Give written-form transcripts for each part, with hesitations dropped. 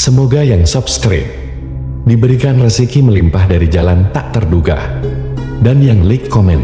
Semoga yang subscribe diberikan rezeki melimpah dari jalan tak terduga, dan yang like komen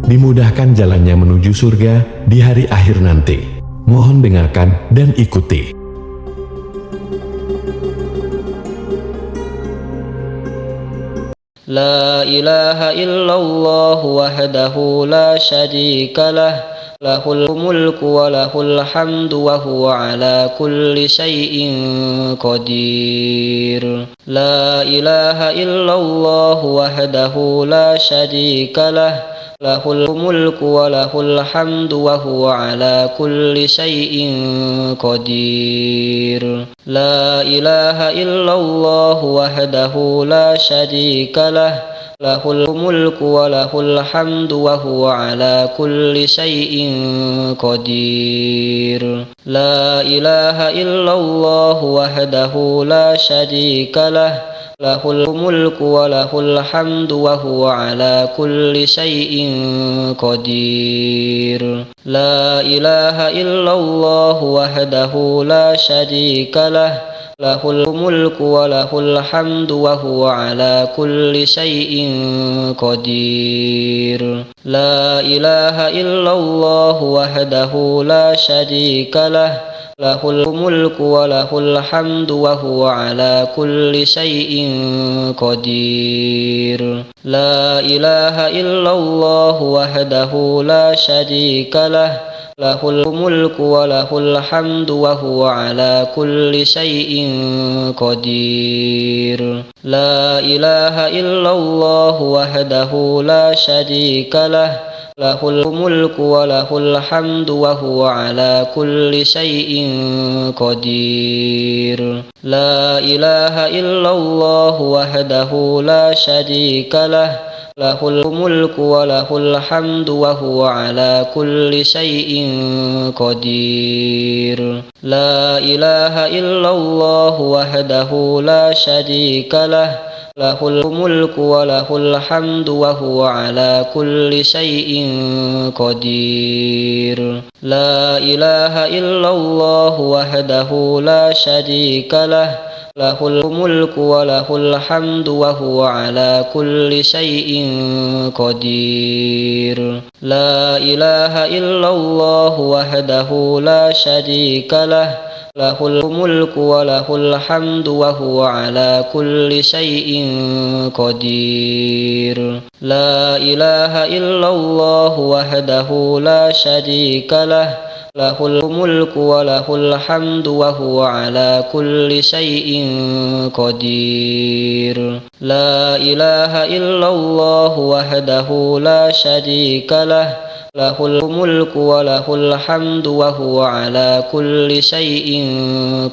dimudahkan jalannya menuju surga di hari akhir nanti. Mohon dengarkan dan ikuti. La ilaha illallah wahdahu la syarika lah, lahul mulku wa lahul hamdu wa huwa ala kulli syai'in qadir. La ilaha illallah wahdahu la syarika lah, lahul mulku wa lahul hamdu wa huwa ala kulli syai'in qadir. La ilaha illallah wahdahu la syarika lah, lahul mulku wa lahul hamdu wa huwa ala kulli syai'in qadir. La ilaha illallah wahdahu la syarika lah, lahul mulku wa lahul hamdu wa huwa ala kulli syai'in qadir. La ilaha illallah wahdahu la syarika lah, lahul mulku wa lahul hamdu wa huwa ala kulli syai'in qadir. La ilaha illallah wahdahu la syarika lah, lahul mulku wa lahul hamdu wa huwa ala kulli syai'in qadir. La ilaha illallah wahdahu la syarika lah, lahul mulku wa lahul hamdu wa huwa ala kulli syai'in qadir. La ilaha illallah wahdahu la syarika lah, lahul mulku wa lahul hamdu wa huwa ala kulli syai'in qadir. La ilaha illallah wahdahu la syarika lah, lahul mulku wa lahul hamdu wa huwa ala kulli syai'in qadir. La ilaha illallah wahdahu la syarika lah, lahul mulku wa lahul hamdu wa huwa ala kulli syai'in qadir. La ilaha illallah wahdahu la syarika lah, lahul mulku wa lahul hamdu wa huwa ala kulli syai'in qadir. La ilaha illallah wahdahu la syarika lah, lahul mulku wa lahul hamdu wa huwa ala kulli syai'in qadir. La ilaha illallah wahdahu la syarika lah, lahul mulku wa lahul hamdu wa huwa ala kulli syai'in qadir. La ilaha illallah wahdahu la syarika lah, lahul mulku wa lahul hamdu wa huwa ala kulli syai'in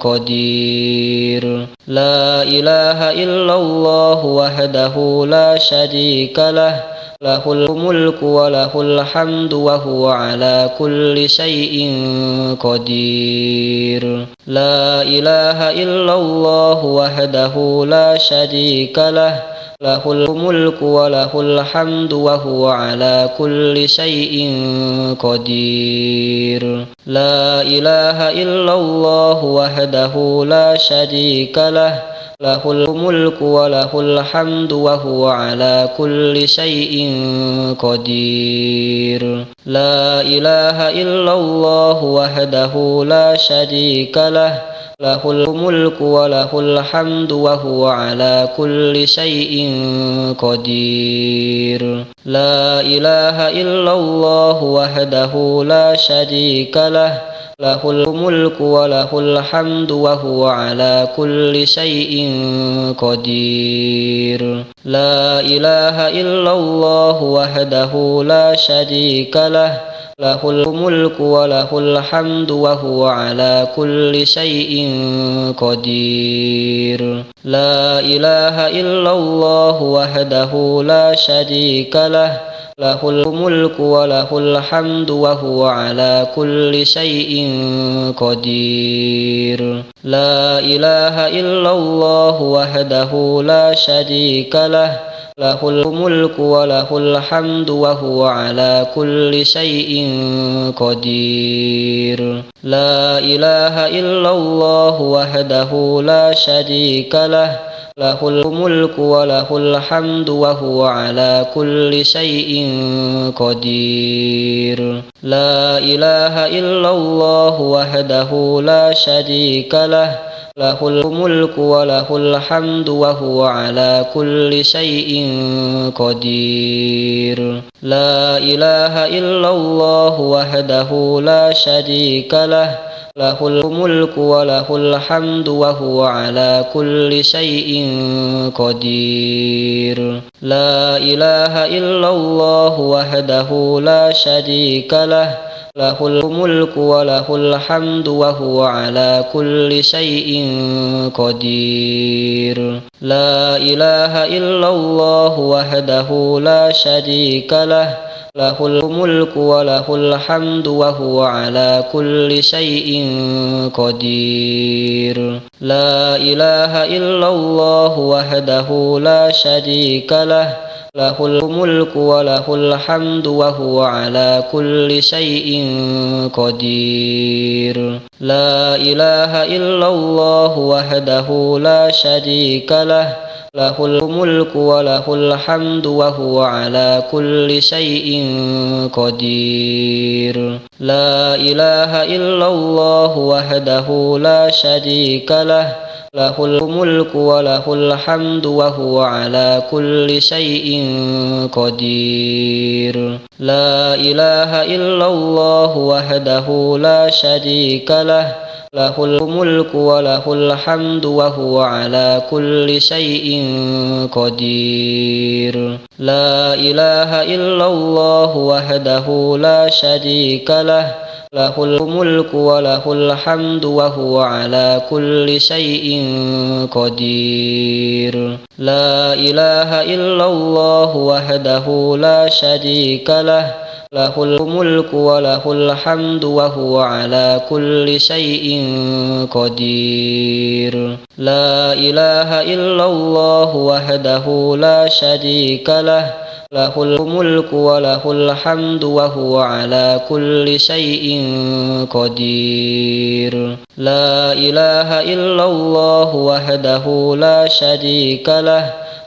qadir. La ilaha illallah wahdahu la syarika lah, lahul mulku wa lahul hamdu wa huwa ala kulli syai'in qadir. La ilaha illallah wahdahu la syarika lah, lahul mulku wa lahul hamdu wa huwa ala kulli syai'in qadir. La ilaha illallah wahdahu la syarika lah, lahul mulku wa lahul hamdu wa huwa ala kulli syai'in qadir. La ilaha illallah wahdahu la syarika lah, lahul mulku wa lahul hamdu wa huwa ala kulli syai'in qadir. La ilaha illallah wahdahu la syarika lah, lahul mulku wa lahul hamdu wa huwa ala kulli syai'in qadir. La ilaha illallah wahdahu la syarika lah, lahul mulku wa lahul hamdu wa huwa ala kulli syai'in qadir. La ilaha illallah wahdahu la syarika lah, lahul mulku wa lahul hamdu wa huwa ala kulli syai'in qadir. La ilaha illallah wahdahu la syarika lah, lahul mulku wa lahul hamdu wa huwa ala kulli syai'in qadir. La ilaha illallah wahdahu la syarika lah, lahul mulku wa lahul hamdu wa huwa ala kulli syai'in qadir. La ilaha illallah wahdahu la syarika lah, lahul mulku wa lahul hamdu wa huwa ala kulli syai'in qadir. La ilaha illallah wahdahu la syarika lah, lahul mulku wa lahul hamdu wa huwa ala kulli syai'in qadir. La ilaha illallah wahdahu la syarika lah, lahul mulku wa lahul hamdu wa huwa ala kulli syai'in qadir. La ilaha illallah wahdahu la syarika lah, lahul mulku wa lahul hamdu wa huwa ala kulli syai'in qadir. La ilaha illallah wahdahu la syarika lah, lahul mulku wa lahul hamdu wa huwa ala kulli syai'in qadir. La ilaha illallah wahdahu la syarika lah, lahul mulku wa lahul hamdu wa huwa ala kulli syai'in qadir. La ilaha illallah wahdahu la syarika lah, lahul mulku wa lahul hamdu wa huwa ala kulli syai'in qadir. La ilaha illallah wahdahu la syarika lah, lahul mulku wa lahul hamdu wa huwa ala kulli syai'in qadir. La ilaha illallah wahdahu la syarika lah, lahul mulku wa lahul hamdu wa huwa ala kulli syai'in qadir. La ilaha illallah wahdahu la syarika lah, lahul mulku wa lahul hamdu wa huwa ala kulli syai'in qadir. La ilaha illallah wahdahu la syarika lah, lahul mulku wa lahul hamdu wa huwa ala kulli syai'in qadir. La ilaha illallah wahdahu la syarika lah,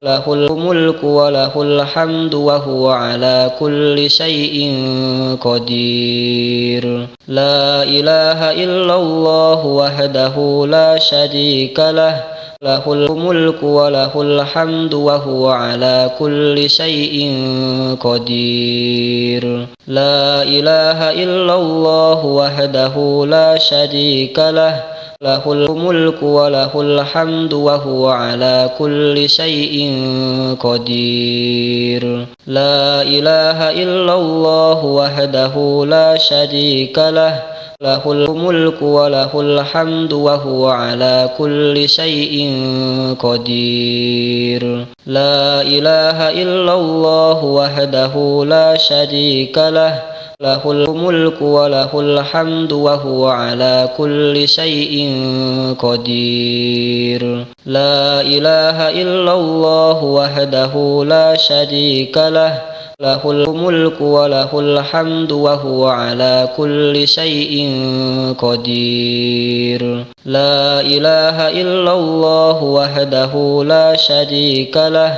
lahul mulku wa lahul hamdu wa huwa ala kulli syai'in qadir. La ilaha illallah wahdahu la syarika lah, lahul mulku wa lahul hamdu wa huwa ala kulli syai'in qadir. La ilaha illallah wahdahu la syarika lah, lahul mulku wa lahul hamdu wa huwa ala kulli syai'in qadir. La ilaha illallah wahdahu la syarika lah, lahul mulku wa lahul hamdu wa huwa ala kulli syai'in qadir. La ilaha illallah wahdahu la syarika lah, lahul mulku wa lahul hamdu wa huwa ala kulli syai'in qadir. La ilaha illallah wahdahu la syarika lah, lahul mulku wa lahul hamdu wa huwa ala kulli syai'in qadir. La ilaha illallah wahdahu la syarika lah,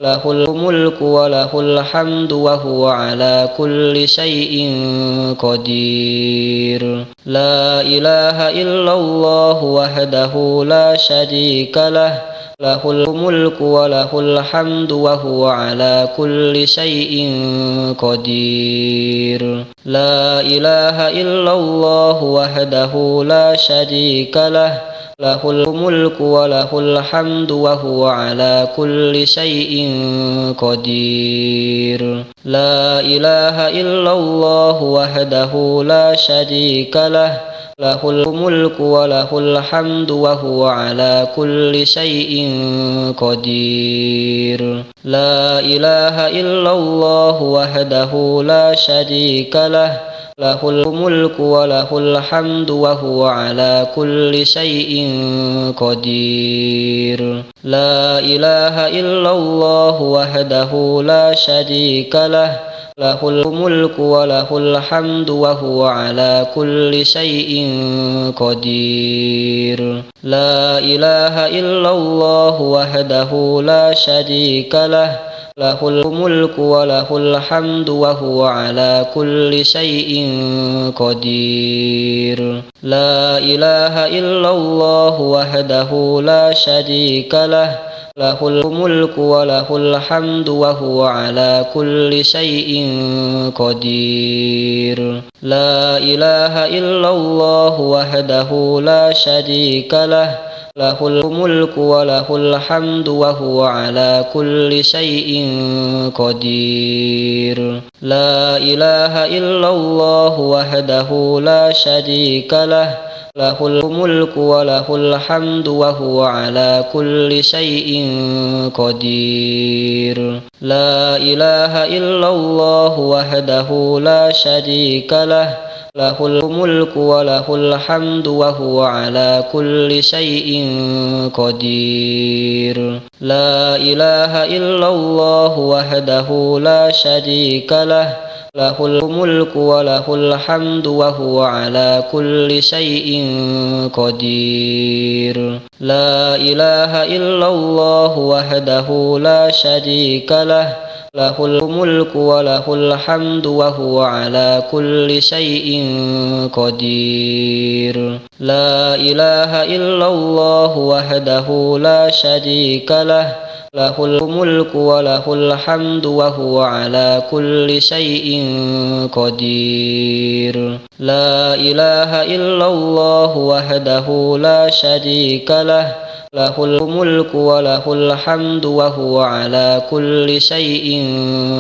lahul mulku wa lahul hamdu wa huwa ala kulli syai'in qadir. La ilaha illallah wahdahu la syarika lah, lahul mulku wa lahul hamdu wa huwa ala kulli syai'in qadir. La ilaha illallah wahdahu la syarika lah, lahul mulku wa lahul hamdu wa huwa ala kulli syai'in qadir. La ilaha illallah wahdahu la syarika lah, lahul mulku wa lahul hamdu wa huwa ala kulli syai'in qadir. La ilaha illallah wahdahu la syarika lah, lahul mulku wa lahul hamdu wa huwa ala kulli syai'in qadir. La ilaha illallah wahdahu la syarika lah, lahul mulku wa lahul hamdu wa huwa ala kulli syai'in qadir. La ilaha illallah wahdahu la syarika lah, lahul mulku wa lahul hamdu wa huwa ala kulli syai'in qadir. La ilaha illallah wahdahu la syarika lah, lahul mulku wa lahul hamdu wa huwa ala kulli syai'in qadir. La ilaha illallah wahdahu la syarika lah, lahul mulku wa lahul hamdu wa huwa ala kulli syai'in qadir. La ilaha illallah wahdahu la syarika lah, lahul mulku wa lahul hamdu wa huwa ala kulli syai'in qadir. La ilaha illallah wahdahu la syarika lah, lahul mulku wa lahul hamdu wa huwa ala kulli syai'in qadir. La ilaha illallah wahdahu la syarika lah, lahul mulku wa lahul hamdu wa huwa ala kulli syai'in qadir. La ilaha illallah wahdahu la syarika lah, lahul mulku wa lahul hamdu wa huwa ala kulli syai'in qadir. La ilaha illallah wahdahu la syarika lah, lahul mulku wa lahul hamdu wa huwa ala kulli syai'in qadir. La ilaha illallah wahdahu la syarika lah, lahul mulku wa lahul hamdu wa huwa ala kulli syai'in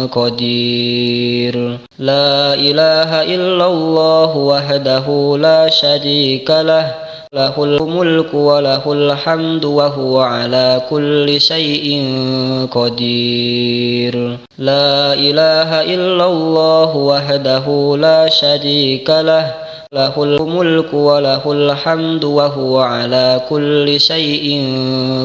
qadir. La ilaha illallah wahdahu la syarika lah, lahul mulku wa lahul hamdu wa huwa ala kulli syai'in qadir. La ilaha illallah wahdahu la syarika lah, lahul mulku wa lahul hamdu wa huwa ala kulli syai'in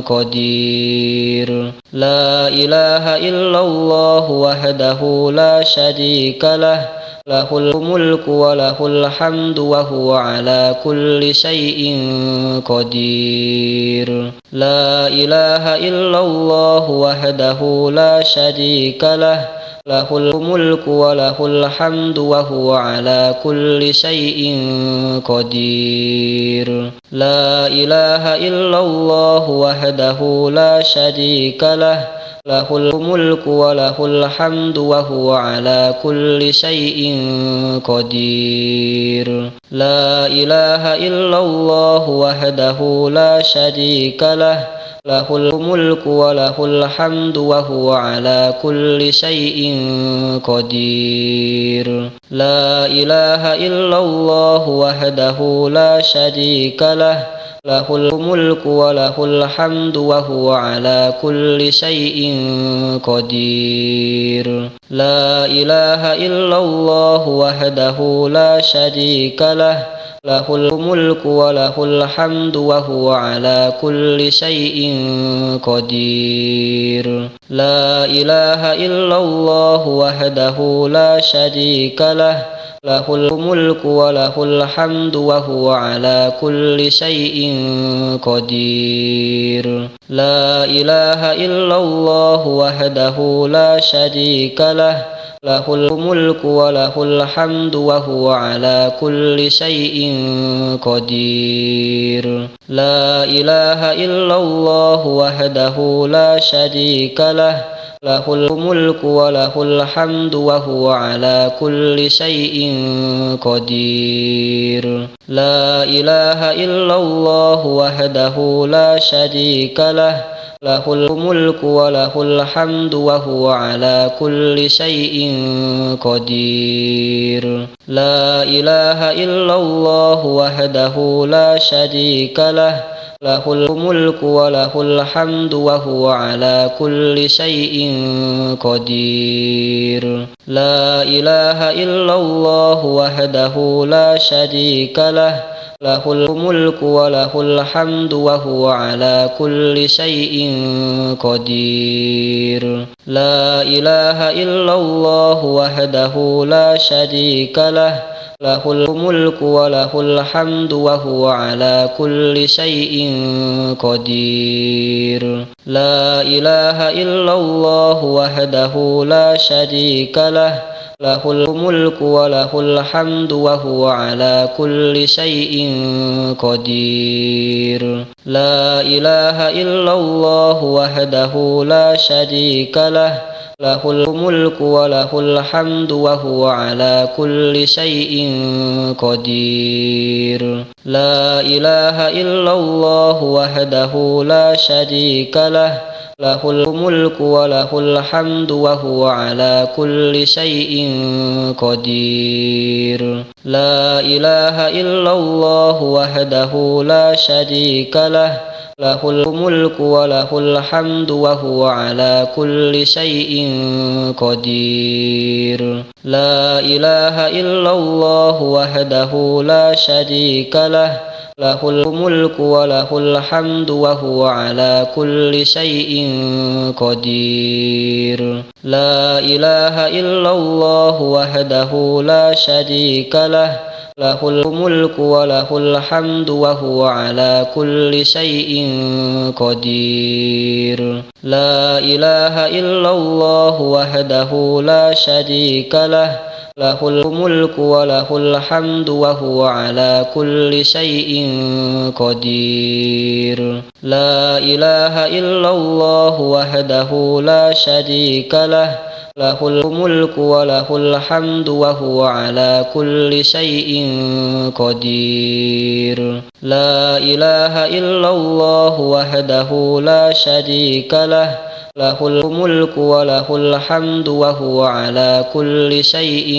qadir. La ilaha illallah wahdahu la syarika lah, lahul mulku wa lahul hamdu wa huwa ala kulli syai'in qadir. La ilaha illallah wahdahu la syarika lah, lahul mulku wa lahul hamdu wa huwa ala kulli syai'in qadir. La ilaha illallah wahdahu la syarika lah, lahul mulku wa lahul hamdu wa huwa ala kulli syai'in qadir. La ilaha illallah wahdahu la syarika lah, lahul mulku wa lahul hamdu wa huwa ala kulli syai'in qadir. La ilaha illallah wahdahu la syarika lah, lahul mulku wa lahul hamdu wa huwa ala kulli syai'in qadir. La ilaha illallah wahdahu la syarika lah, lahul mulku wa lahul hamdu wa huwa ala kulli syai'in qadir. La ilaha illallah wahdahu la syarika lah, lahul mulku wa lahul hamdu wa huwa ala kulli syai'in qadir. La ilaha illallah wahdahu la syarika lah, lahul mulku wa lahul hamdu wa huwa ala kulli syai'in qadir. La ilaha illallah wahdahu la syarika lah, lahul mulku wa lahul hamdu wa huwa ala kulli syai'in qadir. La ilaha illallah wahdahu la syarika lah, lahul mulku wa lahul hamdu wa huwa ala kulli syai'in qadir. La ilaha illallah wahdahu la syarika lah, له الملك وله الحمد وهو على كل شيء قدير لا إله إلا الله وحده لا شريك له له الملك وله الحمد وهو على كل شيء قدير لا إله إلا الله وحده لا شريك له له الملك وله الحمد وهو على كل شيء قدير لا إله إلا الله وحده لا شريك له له الملك وله الحمد وهو على كل شيء قدير لا إله إلا الله وحده لا شريك له له الملك وله الحمد وهو على كل شيء قدير لا إله إلا الله وحده لا شريك له له الملك وله الحمد وهو على كل شيء قدير لا إله إلا الله وحده لا شريك له له الملك وله الحمد وهو على كل شيء قدير لا إله إلا الله وحده لا شريك له له الملك وله الحمد وهو على كل شيء قدير لا إله إلا الله وحده لا شريك له له الملك وله الحمد وهو على كل شيء قدير لا إله إلا الله وحده لا شريك له له الملك وله الحمد وهو على كل شيء قدير لا إله إلا الله وحده لا شريك له له الملك وله الحمد وهو على كل شيء قدير لا إله إلا الله وحده لا شريك له له الملك وله الحمد وهو على كل شيء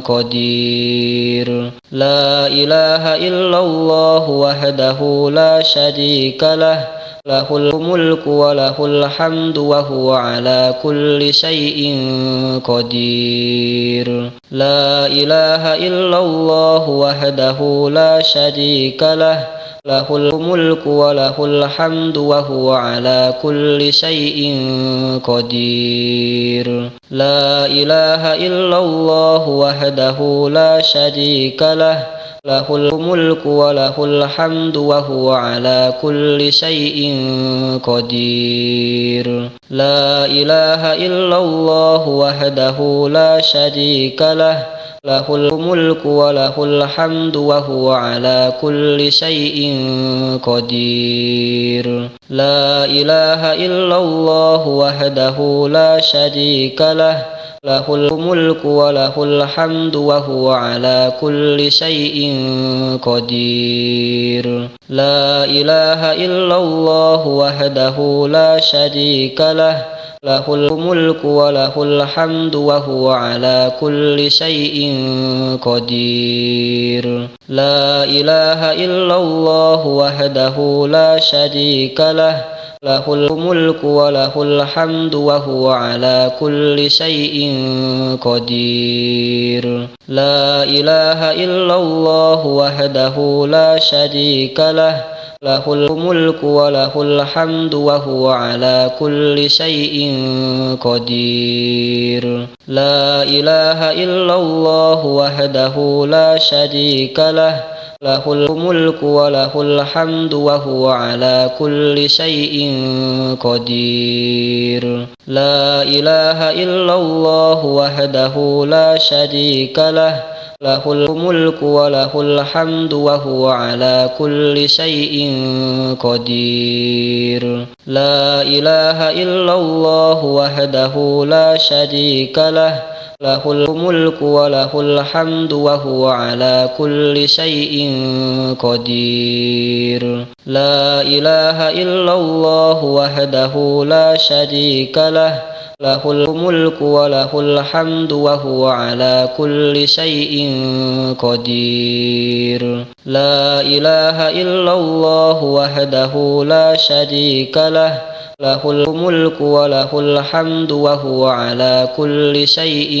قدير لا إله إلا الله وحده لا شريك له له الملك وله الحمد وهو على كل شيء قدير لا إله إلا الله وحده لا شريك له له الملك وله الحمد وهو على كل شيء قدير لا إله إلا الله وحده لا شريك له له الملك وله الحمد وهو على كل شيء قدير لا إله إلا الله وحده لا شريك له له الملك وله الحمد وهو على كل شيء قدير لا إله إلا الله وحده لا شريك له له الملك وله الحمد وهو على كل شيء قدير لا إله إلا الله وحده لا شريك له له الملك وله الحمد وهو على كل شيء قدير لا إله إلا الله وحده لا شريك له له الملك وله الحمد وهو على كل شيء قدير لا إله إلا الله وحده لا شريك له له الملك وله الحمد وهو على كل شيء قدير لا إله إلا الله وحده لا شريك له له الملك وله الحمد وهو على كل شيء قدير لا إله إلا الله وحده لا شريك له له الملك وله الحمد وهو على كل شيء قدير لا إله إلا الله وحده لا شريك له له الملك وله الحمد وهو على كل شيء قدير. لا إله إلا الله وحده لا شريك له له الملك وله الحمد وهو على كل شيء قدير. لا إله إلا الله وحده لا شريك له له الملك وله الحمد وهو على كل شيء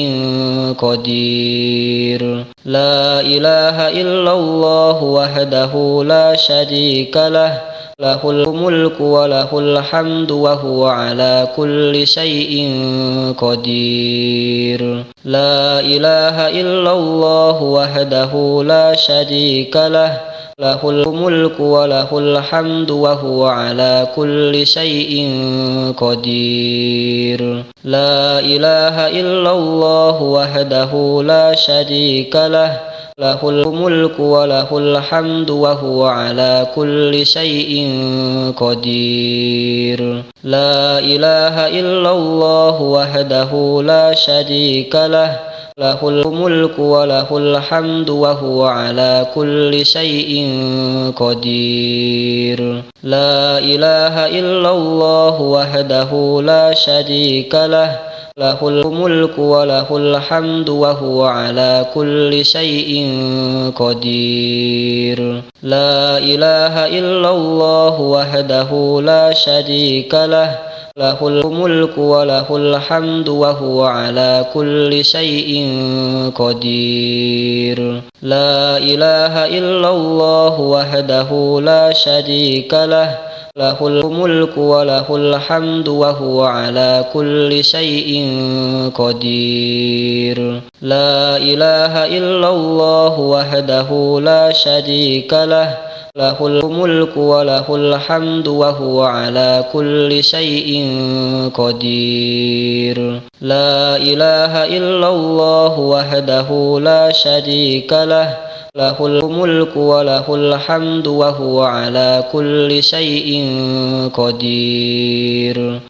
قدير. لا إله إلا الله وحده لا شريك له له الملك وله الحمد وهو على كل شيء قدير. لا إله إلا الله وحده لا شريك له له الملك وله الحمد وهو على كل شيء قدير. لا إله إلا الله وحده لا شريك له له الملك وله الحمد وهو على كل شيء قدير. لا إله إلا الله وحده لا شريك له له الملك وله الحمد وهو على كل شيء قدير. لا إله إلا الله وحده لا شريك له له الملك وله الحمد وهو على كل شيء قدير. لا إله إلا الله وحده لا شريك له له الملك وله الحمد وهو على كل شيء قدير. لا إله إلا الله وحده لا شريك له له الملك وله الحمد وهو على كل شيء قدير. لا إله إلا الله وحده لا شريك له له الملك وله الحمد وهو على كل شيء قدير. لا إله إلا الله وحده لا شريك له له الملك وله الحمد وهو على كل شيء قدير.